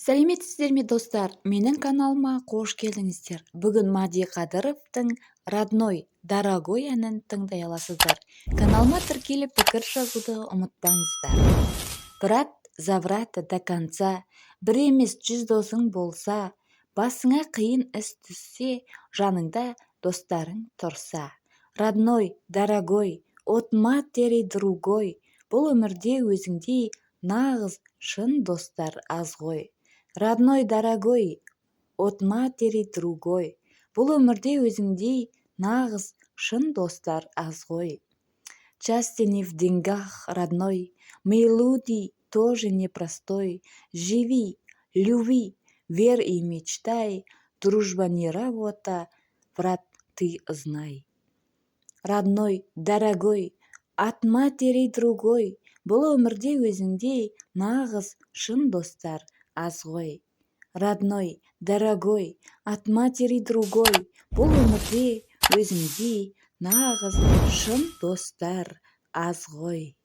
сәлеметсіздер ме достар, менің каналыма қош келдіңіздер. Бүгін Мади Қадыровтың «Родной, дорогой» әнін тыңдай аласыздар. Каналыма тіркеліп пікір жазуды ұмытпаңыздар. Брат за брата до конца, бір емес 100 досың болса, басыңа қиын іс түссе, жаныңда достарың тұрса. Родной, дорогой, от матери другой, бұл өмірде өзіңдей нағыз шын достар аз ғой. Родной, дорогой, от матери другой, бұл өмірде өзіңдей нағыз шын достар аз ғой. Счастье не в деньгах, родной, мы люди тоже непростой. Живи, люби, верь и мечтай, дружба не работа, брат, ты знай. Родной, дорогой, от матери другой, бұл өмірде өзіңдей нағыз шын достар аз ғой. Родной, дорогой, от матери другой, бұл өмірде өзіңдей нағыз шын достар аз ғой.